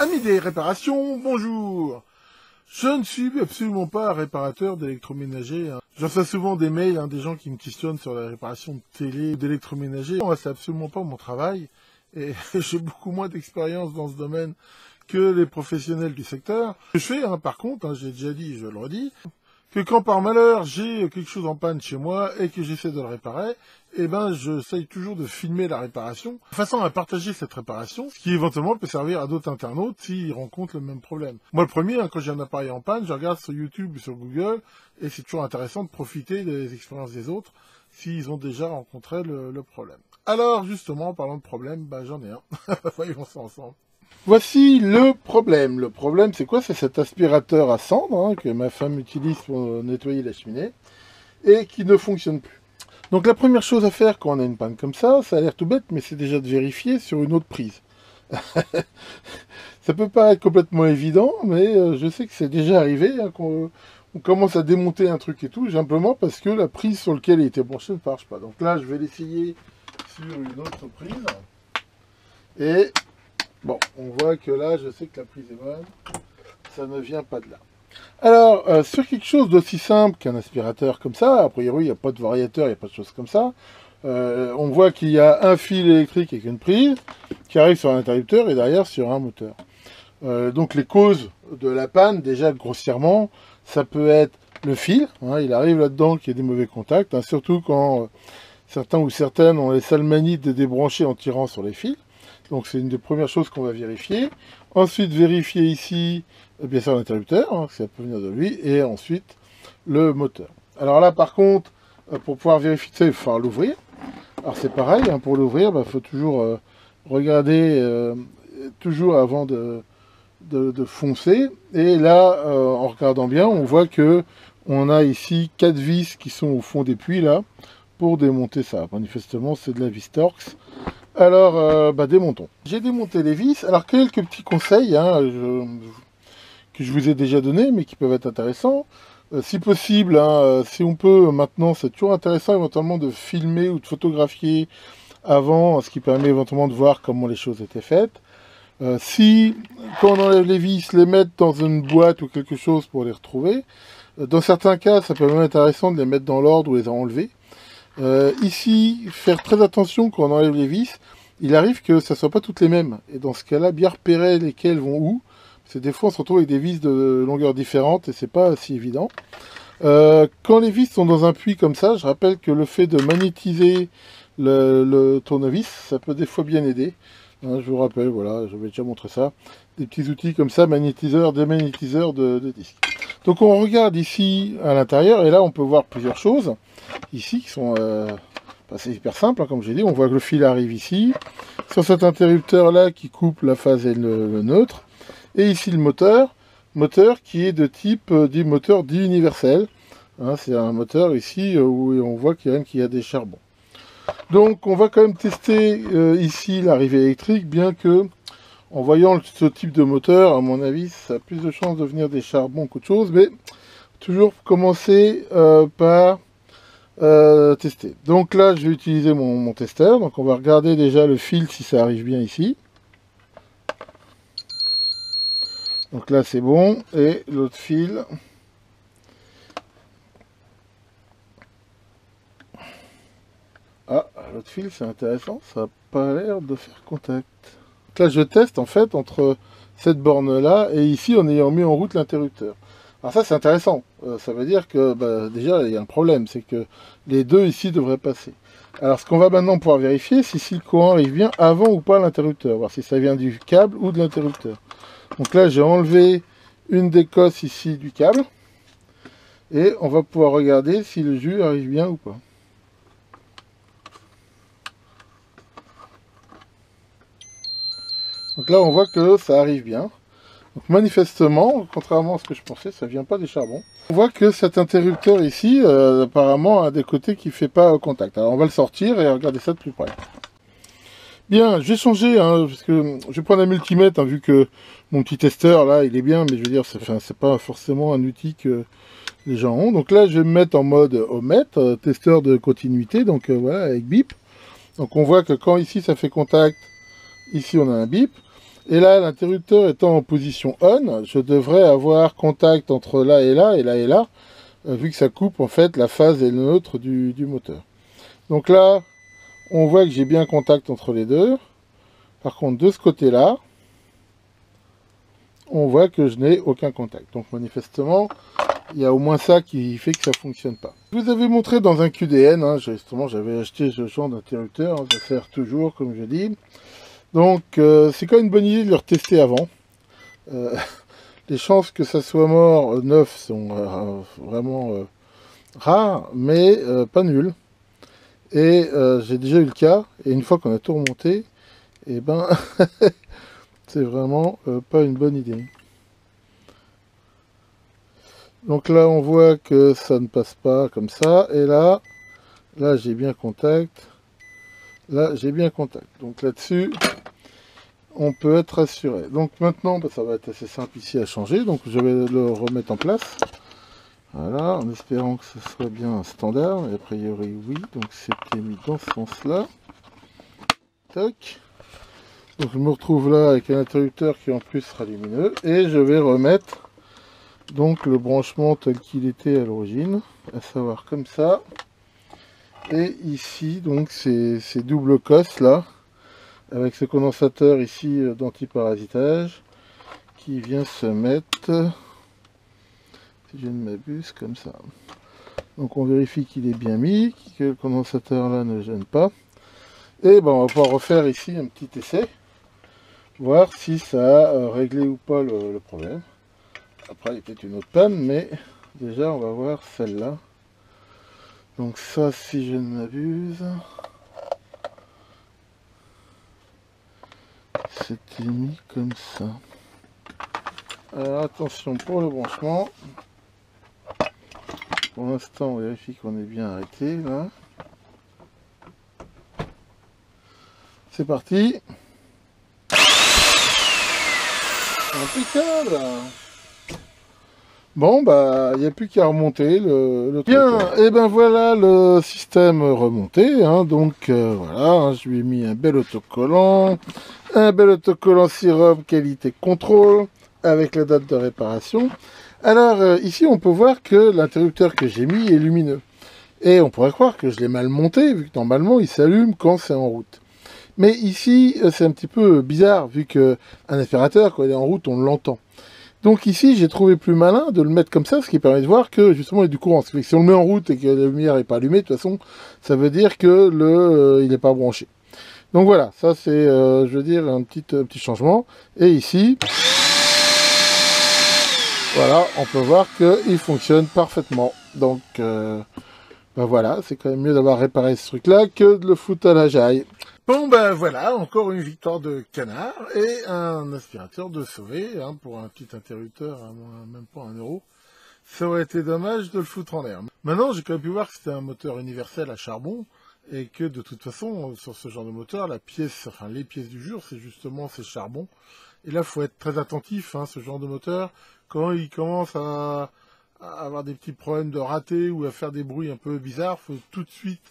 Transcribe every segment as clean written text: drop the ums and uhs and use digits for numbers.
Amis des réparations, bonjour. Je ne suis absolument pas un réparateur d'électroménager. Je reçois souvent des mails des gens qui me questionnent sur la réparation de télé, d'électroménager. C'est absolument pas mon travail et j'ai beaucoup moins d'expérience dans ce domaine que les professionnels du secteur. Ce que je fais, par contre, j'ai déjà dit, je le redis, que quand par malheur j'ai quelque chose en panne chez moi et que j'essaie de le réparer, j'essaye toujours de filmer la réparation, de façon à partager cette réparation, ce qui éventuellement peut servir à d'autres internautes s'ils rencontrent le même problème. Moi le premier, quand j'ai un appareil en panne, je regarde sur YouTube ou sur Google, et c'est toujours intéressant de profiter des expériences des autres s'ils ont déjà rencontré le problème. Alors justement, en parlant de problème, j'en ai un. Voyons ça ensemble. Voici le problème. Le problème, c'est quoi? C'est cet aspirateur à cendres que ma femme utilise pour nettoyer la cheminée et qui ne fonctionne plus. Donc la première chose à faire quand on a une panne comme ça a l'air tout bête, mais c'est déjà de vérifier sur une autre prise. Ça peut paraître complètement évident, mais je sais que c'est déjà arrivé qu'on commence à démonter un truc et tout, simplement parce que la prise sur laquelle il était branché ne marche pas. Donc là, je vais l'essayer sur une autre prise. Et bon, on voit que là, je sais que la prise est bonne. Ça ne vient pas de là. Alors, sur quelque chose d'aussi simple qu'un aspirateur comme ça, a priori, il n'y a pas de variateur, il n'y a pas de choses comme ça. On voit qu'il y a un fil électrique avec une prise qui arrive sur un interrupteur et derrière sur un moteur. Donc les causes de la panne, déjà grossièrement, ça peut être le fil. Il arrive là-dedans qu'il y ait des mauvais contacts, surtout quand certains ou certaines ont les sales manies de débrancher en tirant sur les fils. Donc c'est une des premières choses qu'on va vérifier. Ensuite, vérifier ici, bien sûr, l'interrupteur, ça peut venir de lui, et ensuite le moteur. Alors là, par contre, pour pouvoir vérifier ça, il faut falloir l'ouvrir. Alors c'est pareil, pour l'ouvrir, il faut toujours regarder, toujours avant de foncer. Et là, en regardant bien, on voit que on a ici 4 vis qui sont au fond des puits, là, pour démonter ça. Manifestement, c'est de la vis Torx. Alors, démontons. J'ai démonté les vis. Alors, quelques petits conseils que je vous ai déjà donnés, mais qui peuvent être intéressants. Si possible, si on peut, maintenant, c'est toujours intéressant éventuellement de filmer ou de photographier avant, ce qui permet éventuellement de voir comment les choses étaient faites. Si, quand on enlève les vis, les mettre dans une boîte ou quelque chose pour les retrouver. Dans certains cas, ça peut même être intéressant de les mettre dans l'ordre ou les enlever. Ici, faire très attention quand on enlève les vis, il arrive que ça ne soit pas toutes les mêmes. Et dans ce cas-là, bien repérer lesquelles vont où. Parce que des fois, on se retrouve avec des vis de longueur différente et c'est pas si évident. Quand les vis sont dans un puits comme ça, je rappelle que le fait de magnétiser le tournevis, ça peut des fois bien aider. Je vous rappelle, voilà, je vais déjà montrer ça. Des petits outils comme ça, magnétiseurs, démagnétiseurs de disques. Donc on regarde ici à l'intérieur et là on peut voir plusieurs choses ici qui sont c'est hyper simple, comme j'ai dit. On voit que le fil arrive ici sur cet interrupteur là qui coupe la phase et le neutre, et ici le moteur qui est de type dit moteur dit universel. C'est un moteur ici où on voit qu'il y a des charbons. Donc on va quand même tester ici l'arrivée électrique, bien que en voyant ce type de moteur, à mon avis, ça a plus de chances de venir des charbons qu'autre chose, mais toujours commencer par tester. Donc là, je vais utiliser mon testeur. Donc on va regarder déjà le fil si ça arrive bien ici. Donc là, c'est bon. Et l'autre fil. Ah, l'autre fil, c'est intéressant. Ça n'a pas l'air de faire contact. Donc là, je teste en fait entre cette borne-là et ici en ayant mis en route l'interrupteur. Alors ça, c'est intéressant. Ça veut dire que déjà, il y a un problème. C'est que les deux ici devraient passer. Alors ce qu'on va maintenant pouvoir vérifier, c'est si le courant arrive bien avant ou pas l'interrupteur. Voir si ça vient du câble ou de l'interrupteur. Donc là, j'ai enlevé une des cosses ici du câble. Et on va pouvoir regarder si le jus arrive bien ou pas. Donc là, on voit que ça arrive bien. Donc manifestement, contrairement à ce que je pensais, ça ne vient pas des charbons. On voit que cet interrupteur ici, apparemment, a des côtés qui ne fait pas contact. Alors on va le sortir et regarder ça de plus près. Bien, je vais changer, parce que je vais prendre un multimètre, vu que mon petit testeur, là, il est bien, mais je veux dire, c'est pas forcément un outil que les gens ont. Donc là, je vais me mettre en mode ohmmètre, testeur de continuité, donc voilà, avec bip. Donc on voit que quand ici, ça fait contact, ici, on a un bip. Et là, l'interrupteur étant en position on, je devrais avoir contact entre là et là, et là et là, vu que ça coupe en fait la phase et le neutre du moteur. Donc là, on voit que j'ai bien contact entre les deux. Par contre, de ce côté-là, on voit que je n'ai aucun contact. Donc manifestement, il y a au moins ça qui fait que ça ne fonctionne pas. Je vous avais montré dans un QDN, hein, justement j'avais acheté ce genre d'interrupteur, hein, ça sert toujours comme je dis. Donc c'est quand même une bonne idée de le retester avant. Les chances que ça soit mort neuf sont vraiment rares, mais pas nulles. Et j'ai déjà eu le cas, et une fois qu'on a tout remonté, et ben c'est vraiment pas une bonne idée. Donc là on voit que ça ne passe pas comme ça, et là j'ai bien contact, là j'ai bien contact. Donc là-dessus, on peut être rassuré. Donc maintenant, bah, ça va être assez simple ici à changer, donc je vais le remettre en place. Voilà, en espérant que ce soit bien un standard, et a priori oui, donc c'était mis dans ce sens-là. Tac. Donc je me retrouve là avec un interrupteur qui en plus sera lumineux, et je vais remettre donc le branchement tel qu'il était à l'origine, à savoir comme ça. Et ici, donc ces doubles cosses là, avec ce condensateur ici d'antiparasitage, qui vient se mettre, si je ne m'abuse, comme ça. Donc on vérifie qu'il est bien mis, que le condensateur là ne gêne pas. Et ben on va pouvoir refaire ici un petit essai, voir si ça a réglé ou pas le problème. Après il y a peut-être une autre panne, mais déjà on va voir celle-là. Donc ça, si je ne m'abuse, c'était mis comme ça. Alors attention pour le branchement. Pour l'instant, on vérifie qu'on est bien arrêté là. C'est parti. Impeccable. Bon, bah, il n'y a plus qu'à remonter le truc. Bien, et ben voilà le système remonté. Hein, donc voilà, hein, je lui ai mis un bel autocollant sirop qualité contrôle avec la date de réparation. Alors ici, on peut voir que l'interrupteur que j'ai mis est lumineux. Et on pourrait croire que je l'ai mal monté, vu que normalement il s'allume quand c'est en route. Mais ici, c'est un petit peu bizarre, vu qu'un aspirateur, quand il est en route, on l'entend. Donc ici, j'ai trouvé plus malin de le mettre comme ça, ce qui permet de voir que justement il y a du courant. Si on le met en route et que la lumière n'est pas allumée, de toute façon, ça veut dire que il n'est pas branché. Donc voilà, ça c'est, je veux dire, un petit changement. Et ici, voilà, on peut voir qu'il fonctionne parfaitement. Donc, ben voilà, c'est quand même mieux d'avoir réparé ce truc-là que de le foutre à la jaille. Bon ben voilà, encore une victoire de canard et un aspirateur de sauvé, hein, pour un petit interrupteur à même pas 1 euro. Ça aurait été dommage de le foutre en l'air. Maintenant, j'ai quand même pu voir que c'était un moteur universel à charbon et que de toute façon, sur ce genre de moteur, les pièces du jour, c'est justement ces charbons. Et là, il faut être très attentif, hein, ce genre de moteur, quand il commence à avoir des petits problèmes de raté ou à faire des bruits un peu bizarres, il faut tout de suite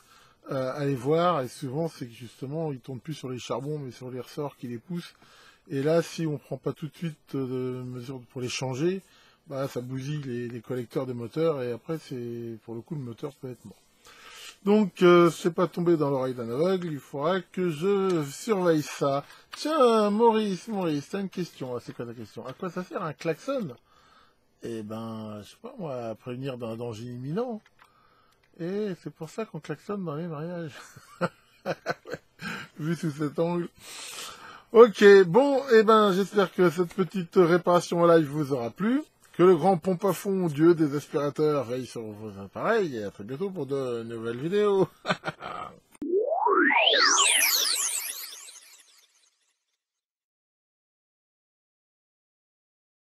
aller voir, et souvent c'est que justement il tourne plus sur les charbons mais sur les ressorts qui les poussent, et là si on prend pas tout de suite de mesures pour les changer, bah ça bousille les collecteurs des moteurs, et après c'est pour le coup le moteur peut être mort. Donc c'est pas tombé dans l'oreille d'un aveugle, il faudra que je surveille ça. Tiens Maurice, t'as une question. C'est quoi ta question? À quoi ça sert un klaxon? Eh ben je sais pas moi, à prévenir d'un danger imminent. Et c'est pour ça qu'on klaxonne dans les mariages. Vu sous cet angle. Ok, bon, et ben j'espère que cette petite réparation en live vous aura plu. Que le grand pompe à fond, dieu des aspirateurs, veille sur vos appareils. Et à très bientôt pour de nouvelles vidéos.